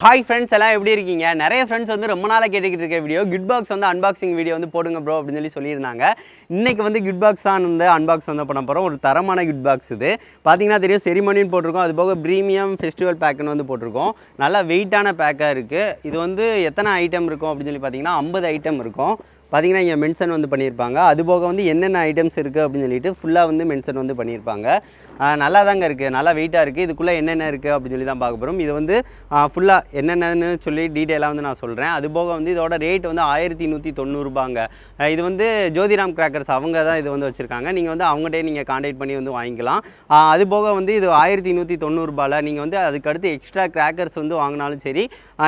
Hi friends எல்லாம் எப்படி இருக்கீங்க? நிறைய ஃப்ரெண்ட்ஸ் வந்து ரொம்ப நாளாக கேட்டுக்கிட்டு இருக்க வீடியோ கிட் பாக்ஸ் வந்து அன்பாக்சிங் வீடியோ வந்து போடுங்க ப்ரோ அப்படின்னு சொல்லியிருந்தாங்க. இன்றைக்கி வந்து கிட் பாக்ஸ் தான் வந்து அன்பாக்ஸ் வந்து பண்ண போகிறோம். ஒரு தரமான கிட் பாக்ஸ் இது பார்த்தீங்கன்னா தெரியும், செரிமனின்னு போட்டிருக்கோம். அது போக ப்ரீமியம் ஃபெஸ்டிவல் பேக்குன்னு வந்து போட்டிருக்கோம். நல்லா வெயிட்டான பேக்காக இருக்குது. இது வந்து எத்தனை ஐட்டம் இருக்கும் அப்படின்னு சொல்லி பார்த்தீங்கன்னா 50 ஐட்டம் இருக்கும். பார்த்தீங்கன்னா இங்கே மென்ஷன் வந்து பண்ணியிருப்பாங்க. அதுபோக வந்து என்னென்ன ஐட்டம்ஸ் இருக்குது அப்படின்னு சொல்லிட்டு ஃபுல்லாக வந்து மென்ஷன் வந்து பண்ணியிருப்பாங்க. நல்லா தாங்க இருக்குது, நல்லா வெயிட்டாக இருக்குது. இதுக்குள்ளே என்னென்ன இருக்குது அப்படின்னு சொல்லி தான் பார்க்க போகிறோம். இது வந்து ஃபுல்லாக என்னென்னு சொல்லி டீட்டெயிலாக வந்து நான் சொல்கிறேன். அதுபோக வந்து இதோட ரேட் வந்து 1190 ரூபாங்க. இது வந்து ஜோதிராம் கிராக்கர்ஸ் அவங்க தான் இது வந்து வச்சுருக்காங்க. நீங்கள் வந்து அவங்ககிட்டே நீங்கள் கான்டாக்ட் பண்ணி வந்து வாங்கிக்கலாம். அதுபோக வந்து இது 1190 ரூபாயில் நீங்கள் வந்து அதுக்கடுத்து எக்ஸ்ட்ரா கிராக்கர்ஸ் வந்து வாங்கினாலும் சரி,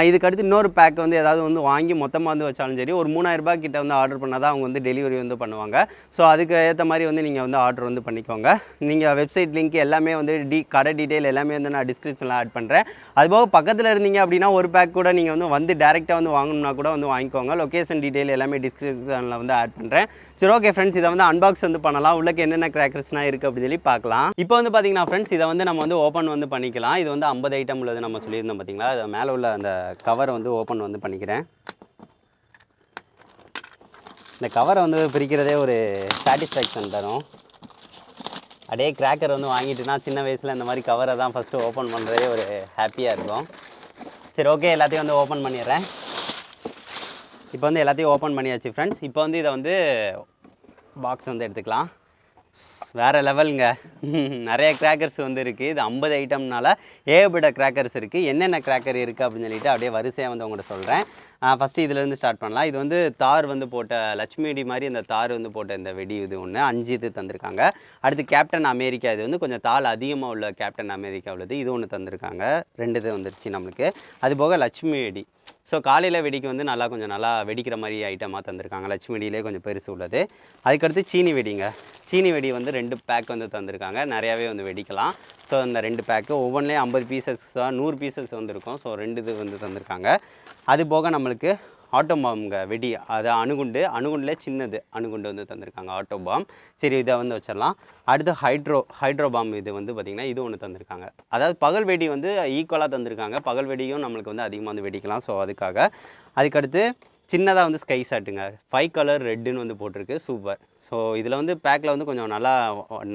இதுக்கடுத்து இன்னொரு பேக் வந்து ஏதாவது வந்து வாங்கி மொத்தமாக வந்து வச்சாலும் சரி, ஒரு 3000 ரூபாய் கிட்ட வந்து ஆர்டர் பண்ணால் தான் அவங்க வந்து டெலிவரி வந்து பண்ணுவாங்க. ஸோ அதுக்கு ஏற்ற மாதிரி வந்து நீங்கள் வந்து ஆர்டர் வந்து பண்ணிக்கோங்க. நீங்கள் வெப்சைட் லிங்க் எல்லாமே வந்து கடை டீட்டெயில் எல்லாமே வந்து நான் டிஸ்கிரிப்ஷனில் ஆட் பண்ணுறேன். அதுபோக பக்கத்தில் இருந்தீங்க அப்படின்னா ஒரு பேக் கூட நீங்கள் வந்து டேரெக்டாக வந்து வாங்கணும்னா கூட வந்து வாங்கிக்கோங்க. லொக்கேஷன் டீட்டெயில் எல்லாமே டிஸ்கிரிப்ஷனில் வந்து ஆட் பண்ணுறேன். சரி, ஓகே ஃப்ரெண்ட்ஸ், இதை வந்து அன்பாக்ஸ் வந்து பண்ணலாம். உள்ளக்கு என்னென்ன கிராக்கர்ஸ்லாம் இருக்குது அப்படின்னு சொல்லி பார்க்கலாம். இப்போ வந்து பார்த்தீங்கன்னா ஃப்ரெண்ட்ஸ், இதை வந்து நம்ம வந்து ஓப்பன் வந்து பண்ணிக்கலாம். இது வந்து 50 ஐட்டம் உள்ளது நம்ம சொல்லியிருந்தோம் பார்த்தீங்களா. அது மேலே உள்ள அந்த கவரை வந்து ஓப்பன் வந்து பண்ணிக்கிறேன். இந்த கவரை வந்து பிரிக்கிறதே ஒரு சாட்டிஸ்ஃபேக்ஷன் தரும். அப்படியே கிராக்கர் வந்து வாங்கிட்டுனா சின்ன வயசில் இந்த மாதிரி கவரை தான் ஃபஸ்ட்டு ஓப்பன் பண்ணுறதே ஒரு ஹாப்பியாக இருக்கும். சரி, ஓகே, எல்லாத்தையும் வந்து ஓப்பன் பண்ணிடுறேன். இப்போ வந்து எல்லாத்தையும் ஓப்பன் பண்ணியாச்சு ஃப்ரெண்ட்ஸ். இப்போ வந்து இதை வந்து பாக்ஸ் வந்து எடுத்துக்கலாம். வேறு லெவலுங்க. நிறைய கிராக்கர்ஸ் வந்து இருக்குது. இது 50 ஐட்டம்னால ஏகப்பட்ட கிராக்கர்ஸ் இருக்குது. என்னென்ன கிராக்கர் இருக்குது அப்படின்னு சொல்லிட்டு அப்படியே வரிசையாக வந்து உங்கள்கிட்ட சொல்கிறேன். ஃபஸ்ட்டு இதிலேருந்து ஸ்டார்ட் பண்ணலாம். இது வந்து தார் வந்து போட்ட லட்சுமிடி மாதிரி இந்த தார் வந்து போட்ட இந்த வெடி இது ஒன்று 5 இது தந்திருக்காங்க. அடுத்து கேப்டன் அமெரிக்கா, இது வந்து கொஞ்சம் தாள் அதிகமாக உள்ள கேப்டன் அமெரிக்கா உள்ளது, இது ஒன்று தந்திருக்காங்க. 2 இது வந்துருச்சு நம்மளுக்கு. அதுபோக லட்சுமி வெடி. ஸோ காலையில் வெடிக்கு வந்து கொஞ்சம் நல்லா வெடிக்கிற மாதிரி ஐட்டமாக தந்திருக்காங்க. லட்சுமி வெடியிலே கொஞ்சம் பெருசு உள்ளது. அதுக்கடுத்து சீனி வெடிங்க. சீனி வெடி வந்து 2 பேக் வந்து தந்திருக்காங்க. நிறையாவே வந்து வெடிக்கலாம். ஸோ இந்த 2 பேக்கு ஒவ்வொன்றிலையும் 50 பீசஸ் தான், 100 பீசஸ் வந்து இருக்கும். ஸோ 2 இது வந்து தந்திருக்காங்க. அது போக நம்மளுக்கு ஆட்டோ பாம்புங்க வெடி, அது அணுகுண்டில் சின்னது அணுகுண்டு வந்து தந்திருக்காங்க, ஆட்டோ பாம். சரி, இதை வந்து வச்சிடலாம். அடுத்து ஹைட்ரோ பாம், இது வந்து பார்த்திங்கன்னா இது ஒன்று தந்திருக்காங்க. அதாவது பகல் வெடி வந்து ஈக்குவலாக தந்திருக்காங்க. பகல் வெடியும் நம்மளுக்கு வந்து அதிகமாக வந்து வெடிக்கலாம். ஸோ அதுக்கடுத்து சின்னதாக வந்து ஸ்கை ஷாட்டுங்க, 5 கலர் ரெட்டுன்னு வந்து போட்டிருக்கு. சூப்பர். ஸோ இதில் வந்து பேக்கில் வந்து கொஞ்சம் நல்லா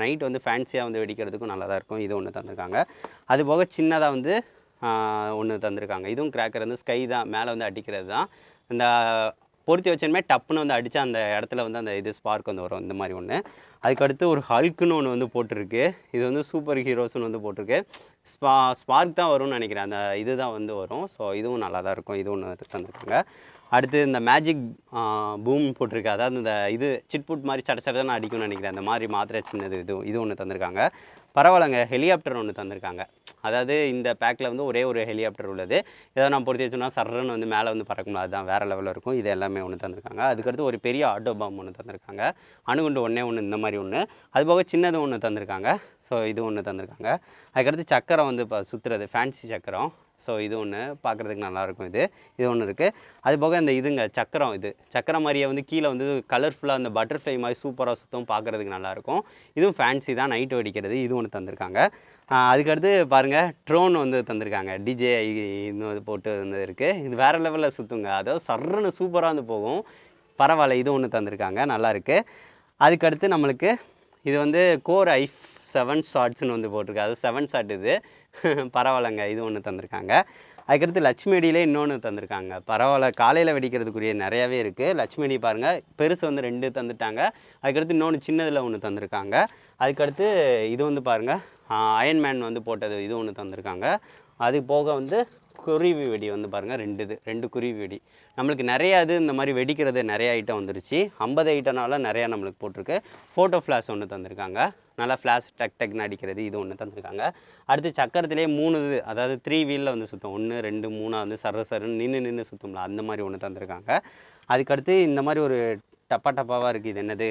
நைட் வந்து ஃபேன்சியாக வந்து வெடிக்கிறதுக்கும் நல்லா தான் இருக்கும். இது ஒன்று தந்திருக்காங்க. அது போக சின்னதாக வந்து ஒன்று தந்திருக்காங்க. இதுவும் கிராக்கர் வந்து ஸ்கை தான், மேலே வந்து அடிக்கிறது தான். இந்த பொருத்தி வச்சோமே டப்புன்னு வந்து அடித்தா அந்த இடத்துல வந்து அந்த இது ஸ்பார்க் வந்து வரும், இந்த மாதிரி ஒன்று. அதுக்கடுத்து ஒரு ஹல்க்குன்னு ஒன்று வந்து போட்டிருக்கு. இது வந்து சூப்பர் ஹீரோஸ்ன்னு வந்து போட்டிருக்கு. ஸ்பார்க் தான் வரும்னு நினைக்கிறேன், அந்த இது தான் வந்து வரும். ஸோ இதுவும் நல்லா தான் இருக்கும். இது ஒன்று தந்திருக்காங்க. அடுத்து இந்த மேஜிக் பூம் போட்டிருக்கு. அதாவது இந்த இது சிட்புட் மாதிரி சடச்சடன்னு அடிக்கும்னு நினைக்கிறேன், அந்த மாதிரி மாத்திரை சின்னது இது ஒன்று தந்திருக்காங்க. பரவாயில்லைங்க. ஹெலிகாப்டர் ஒன்று தந்திருக்காங்க. அதாவது இந்த பேக்கில் வந்து ஒரே ஒரு ஹெலிகாப்டர் உள்ளது. ஏதாவது நான் பொறுத்தி வச்சோன்னா சர்றன்னு வந்து மேலே வந்து பறக்கணும், அதுதான் வேறு லெவலில் இருக்கும். இது எல்லாமே ஒன்று தந்திருக்காங்க. அதுக்கடுத்து ஒரு பெரிய ஆட்டோ பாம் ஒன்று தந்திருக்காங்க. அணுகுண்டு ஒன்று இந்த மாதிரி ஒன்று. அதுபோக சின்னது ஒன்று தந்திருக்காங்க. ஸோ இது ஒன்று தந்திருக்காங்க. அதுக்கடுத்து சக்கரம் வந்து இப்போ சுற்றுறது, ஃபேன்சி சக்கரம். ஸோ இது ஒன்று பார்க்குறதுக்கு நல்லாயிருக்கும். இது ஒன்று இருக்குது. அது போக இந்த இதுங்க சக்கரம், இது சக்கரம் மாதிரியே வந்து கீழே வந்து கலர்ஃபுல்லாக அந்த பட்டர்ஃப்ளை மாதிரி சூப்பராக சுத்தம், பார்க்குறதுக்கு நல்லாயிருக்கும். இதுவும் ஃபேன்சி தான், நைட்டு வெடிக்கிறது. இது ஒன்று தந்திருக்காங்க. அதுக்கடுத்து பாருங்கள், ட்ரோன் வந்து தந்திருக்காங்க. டிஜே இன்னும் போட்டு வந்து இருக்குது. இது வேறு லெவலில் சுற்றுங்க, அதாவது சர்றன்னு சூப்பராக வந்து போகும். பரவாயில்ல, இது ஒன்று தந்திருக்காங்க, நல்லாயிருக்கு. அதுக்கடுத்து நம்மளுக்கு இது வந்து கோர் i7 ஷாட்ஸ்ன்னு வந்து போட்டிருக்கு. அது 7 ஷாட் இது. பரவாயில்லைங்க, இது ஒன்று தந்திருக்காங்க. அதுக்கடுத்து லட்சுமி வெடியிலே இன்னொன்று தந்திருக்காங்க. பரவாயில்ல, காலையில் வெடிக்கிறதுக்குரிய நிறையாவே இருக்குது. லட்சுமி வெடி பாருங்கள், பெருசு வந்து 2 தந்துட்டாங்க. அதுக்கடுத்து இன்னொன்று சின்னதில் ஒன்று தந்திருக்காங்க. அதுக்கடுத்து இது வந்து பாருங்கள், அயன்மேன் வந்து போட்டது, இது ஒன்று தந்திருக்காங்க. அது போக வந்து குருவி வெடி வந்து பாருங்கள், 2 குருவி வெடி. நம்மளுக்கு நிறையா இந்த மாதிரி வெடிக்கிறது நிறைய ஐட்டம் வந்துருச்சு. 50 ஐட்டம்னால நிறையா நம்மளுக்கு போட்டிருக்கு. ஃபோட்டோ ஃப்ளாஷ் ஒன்று தந்திருக்காங்க. நல்லா ஃப்ளாஷ் டக்னு அடிக்கிறது, இது ஒன்று தந்திருக்காங்க. அடுத்து சக்கரத்திலே 3 இது, அதாவது 3 வீலில் வந்து சுற்றும், 1 2 3 வந்து சர்ன்னு நின்று சுற்றும்ல, அந்த மாதிரி ஒன்று தந்திருக்காங்க. அதுக்கடுத்து இந்த மாதிரி ஒரு டப்பாவாக இருக்குது. இது என்னது?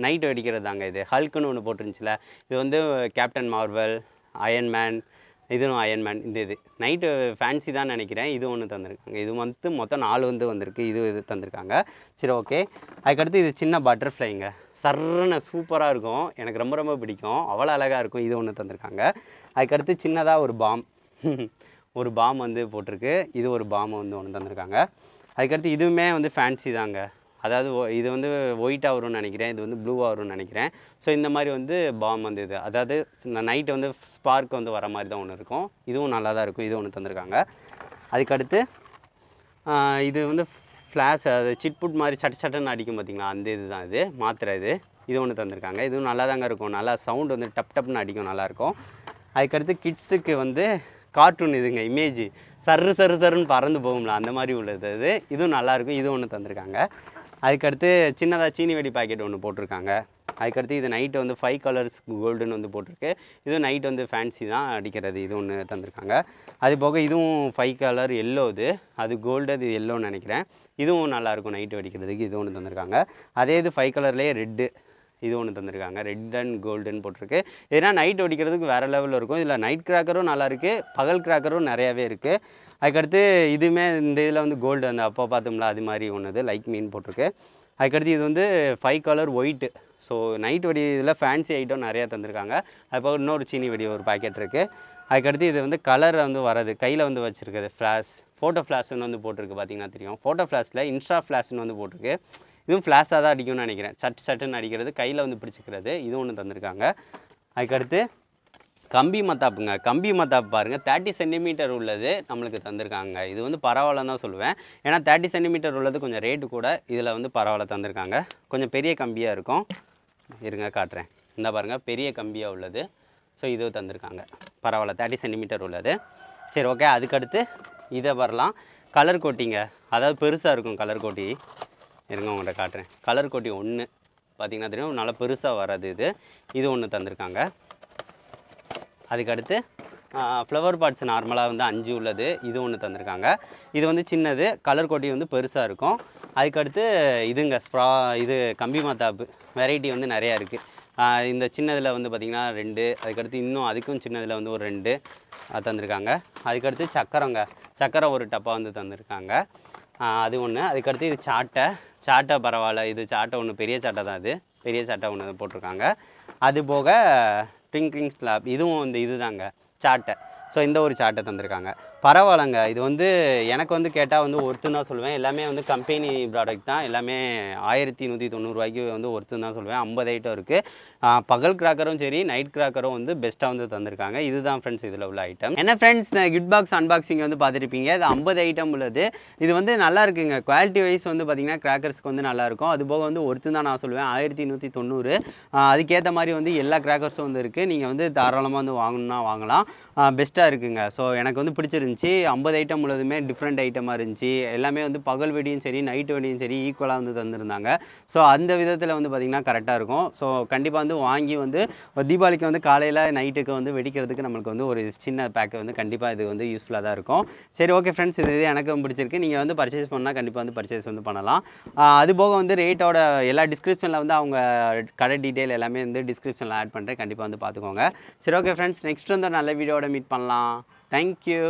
நைட்டு வெடிக்கிறது தாங்க. இது ஹல்க்குன்னு ஒன்று போட்டுருந்துச்சுல, இது வந்து கேப்டன் மார்வல், அயன்மேன், இதுவும் அயன்மேன். இது நைட்டு ஃபேன்சி தான் நினைக்கிறேன். இது ஒன்று தந்திருக்காங்க. இது வந்து மொத்தம் 4 வந்து வந்திருக்கு. இது தந்திருக்காங்க. சரி, ஓகே. அதுக்கடுத்து இது சின்ன பட்டர்ஃப்ளைங்க, சர்ன்னு சூப்பராக இருக்கும். எனக்கு ரொம்ப பிடிக்கும், அவ்வளோ அழகாக இருக்கும். இது ஒன்று தந்திருக்காங்க. அதுக்கடுத்து சின்னதாக ஒரு பாம் ஒரு பாம் வந்து போட்டிருக்கு. இது ஒரு பாம் வந்து ஒன்று தந்திருக்காங்க. அதுக்கடுத்து இதுவுமே வந்து ஃபேன்சி தாங்க. அதாவது இது வந்து ஒயிட்டாக வரும்னு நினைக்கிறேன், இது வந்து ப்ளூவாக வரும்னு நினைக்கிறேன். ஸோ இந்த மாதிரி வந்து பாம் வந்து இது, அதாவது நைட்டு வந்து ஸ்பார்க் வந்து வர மாதிரி தான் ஒன்று இருக்கும். இதுவும் நல்லா தான் இருக்கும். இது ஒன்று தந்திருக்காங்க. அதுக்கடுத்து இது வந்து ஃப்ளாஷ், அது சிட்புட் மாதிரி சட்டுன்னு அடிக்கும் பார்த்தீங்களா, அந்த இது தான் இது மாத்திரை. இது ஒன்று தந்திருக்காங்க. இதுவும் நல்லா தாங்க இருக்கும். நல்லா சவுண்ட் வந்து டப்னு அடிக்கும், நல்லாயிருக்கும். அதுக்கடுத்து கிட்ஸுக்கு வந்து கார்ட்டூன் இதுங்க, இமேஜ் சருன்னு பறந்து போகும்ல, அந்த மாதிரி உள்ளது அது. இதுவும் நல்லாயிருக்கும். இது ஒன்று தந்திருக்காங்க. அதுக்கடுத்து சின்னதாக சீனி வெடி பாக்கெட் ஒன்று போட்டிருக்காங்க. அதுக்கடுத்து இது நைட்டு வந்து 5 கலர்ஸ் கோல்டுன்னு வந்து போட்டிருக்கு. இதுவும் நைட் வந்து ஃபேன்சி தான் அடிக்கிறது. இது ஒன்று தந்திருக்காங்க. அது போக இதுவும் 5 கலர் எல்லோ, அது கோல்டு, அது எல்லோன்னு நினைக்கிறேன். இதுவும் நல்லாயிருக்கும் நைட்டு வெடிக்கிறதுக்கு. இது ஒன்று தந்திருக்காங்க. அதே இது 5 கலர்லேயே ரெட்டு, இது ஒன்று தந்திருக்காங்க. ரெட் அண்ட் கோல்டுன்னு போட்டிருக்கு. ஏன்னா நைட் வெடிக்கிறதுக்கு வேறு லெவலில் இருக்கும். இதில் நைட் கிராக்கரும் நல்லாயிருக்கு, பகல் கிராக்கரும் நிறையாவே இருக்குது. அதுக்கடுத்து இதுவுமே இந்த இதில் வந்து கோல்டு, அந்த அப்போ பார்த்தோம்ல அது மாதிரி ஒன்று லைக் மீன் போட்டிருக்கு. அதுக்கடுத்து இது வந்து 5 கலர் ஒயிட்டு. ஸோ நைட் வெடி இதில் ஃபேன்சி ஐட்டம் நிறையா தந்திருக்காங்க. அதுபோக இன்னொரு சீனி வெடி ஒரு பாக்கெட் இருக்குது. அதுக்கடுத்து இது வந்து கலர் வந்து வரது கையில் வந்து வச்சுருக்குது ஃப்ளாஷ், ஃபோட்டோ ஃப்ளாஷ்னு வந்து போட்டிருக்கு. பார்த்தீங்கன்னா தெரியும், ஃபோட்டோ ஃப்ளாஷில் இன்ஸ்டா ஃப்ளாஷ்னு வந்து போட்டிருக்கு. இதுவும் ஃப்ளாஷாக தான் அடிக்கும்னு நினைக்கிறேன். சட்டுன்னு அடிக்கிறது, கையில் வந்து பிடிச்சிக்கிறது. இது ஒன்று தந்திருக்காங்க. அதுக்கடுத்து கம்பி மத்தாப்புங்க. கம்பி மத்தாப்பு பாருங்கள், 30 சென்டிமீட்டர் உள்ளது நம்மளுக்கு தந்திருக்காங்க. இது வந்து பரவாயில்லன்னு தான் சொல்லுவேன். ஏன்னா 30 சென்டிமீட்டர் உள்ளது கொஞ்சம் ரேட்டு கூட, இதில் வந்து பரவாயில்ல தந்திருக்காங்க. கொஞ்சம் பெரிய கம்பியாக இருக்கும். இருங்க காட்டுறேன். இந்த பாருங்கள், பெரிய கம்பியாக உள்ளது. ஸோ இது தந்திருக்காங்க, பரவாயில்ல, 30 சென்டிமீட்டர் உள்ளது. சரி, ஓகே. அதுக்கடுத்து இதை வரலாம். கலர் கோட்டிங்க, அதாவது பெருசாக இருக்கும் கலர் கோட்டி. இருங்க உங்கள்கிட்ட காட்டுறேன். கலர் கோட்டி ஒன்று பார்த்திங்கன்னா தெரியும், நல்லா பெருசாக வராது. இது ஒன்று தந்திருக்காங்க. அதுக்கடுத்து ஃப்ளவர் பாட்ஸ் நார்மலாக வந்து 5 உள்ளது. இது ஒன்று தந்திருக்காங்க. இது வந்து சின்னது, கலர் கோட்டி வந்து பெருசாக இருக்கும். அதுக்கடுத்து இதுங்க இது கம்பி மத்தாப்பு வெரைட்டி வந்து நிறையா இருக்குது. இந்த சின்னதில் வந்து பார்த்திங்கன்னா 2, அதுக்கடுத்து இன்னும் அதுக்கும் சின்னதில் வந்து ஒரு 2 தந்திருக்காங்க. அதுக்கடுத்து சக்கரம் ஒரு டப்பா வந்து தந்திருக்காங்க. அது ஒன்று. அதுக்கடுத்து இது சாட்டை பரவாயில்ல, இது சாட்டை ஒன்று, பெரிய சாட்டை தான், இது பெரிய சாட்டை ஒன்று போட்டிருக்காங்க. அது போக ட்விங்க்லிங் ஸ்லாப், இதுவும் இந்த இது தாங்க சாட்டை. ஸோ இந்த ஒரு சாட்டை தந்திருக்காங்க. பரவாயில்லங்க. இது வந்து எனக்கு வந்து கேட்டால் வந்து ஒர்த்துன்னு தான் சொல்லுவேன். எல்லாமே வந்து கம்பெனி ப்ராடக்ட் தான். எல்லாமே 1190 ரூபாய்க்கு வந்து ஒர்த்துன்னு தான் சொல்லுவேன். 50 ஐட்டம் இருக்குது. பகல் கிராக்கரும் சரி, நைட் கிராக்கரும் வந்து பெஸ்ட்டாக வந்து தந்திருக்காங்க. இதுதான் ஃப்ரெண்ட்ஸ் இதில் உள்ள ஐட்டம். என்ன ஃப்ரெண்ட்ஸ், இந்த கிட் பாக்ஸ் அன்பாக்சிங் வந்து பார்த்துருப்பீங்க. இது 50 ஐட்டம் உள்ளது. இது வந்து நல்லா இருக்குங்க. குவாலிட்டி வைஸ் வந்து பார்த்திங்கன்னா கிராக்கர்ஸ்க்கு வந்து நல்லாயிருக்கும். அது போக வந்து ஒர்த்து தான் நான் சொல்லுவேன். 1190. அதுக்கேற்ற மாதிரி வந்து எல்லா கிராக்கர்ஸும் வந்து இருக்குது. நீங்கள் வந்து தாராளமாக வந்து வாங்கணுன்னா வாங்கலாம். பெஸ்ட்டாக இருக்குங்க. ஸோ எனக்கு வந்து பிடிச்சிருந்துச்சி. 50 ஐட்டம் உள்ளதுமே டிஃப்ரெண்ட் ஐட்டமாக இருந்துச்சு. எல்லாமே வந்து பகல் வெடியும் சரி, நைட்டு வெடியும் சரி ஈக்குவலாக வந்து தந்திருந்தாங்க. ஸோ அந்த விதத்தில் வந்து பார்த்திங்கன்னா கரெக்டாக இருக்கும். ஸோ கண்டிப்பாக வந்து வாங்கி வந்து தீபாவளிக்கு வந்து காலையில் நைட்டுக்கு வந்து வெடிக்கிறதுக்கு நம்மளுக்கு வந்து ஒரு சின்ன பேக்கு வந்து கண்டிப்பாக இது வந்து யூஸ்ஃபுல்லாக தான் இருக்கும். சரி, ஓகே ஃப்ரெண்ட்ஸ், இது எனக்கும் பிடிச்சிருக்கு. நீங்கள் வந்து பர்ச்சேஸ் பண்ணால் கண்டிப்பாக வந்து பர்ச்சேஸ் வந்து பண்ணலாம். அதுபோக வந்து ரேட்டோட எல்லா டிஸ்கிரிப்ஷனில் வந்து அவங்க கடை டீட்டெயில் எல்லாமே வந்து டிஸ்கிரிப்ஷனில் ஆட் பண்ணுறேன். கண்டிப்பாக வந்து பார்த்துக்கோங்க. சரி, ஓகே ஃப்ரெண்ட்ஸ், நெக்ஸ்ட் வந்து நல்ல வீடியோட மீட் பண்ணலாம். தேங்க்யூ.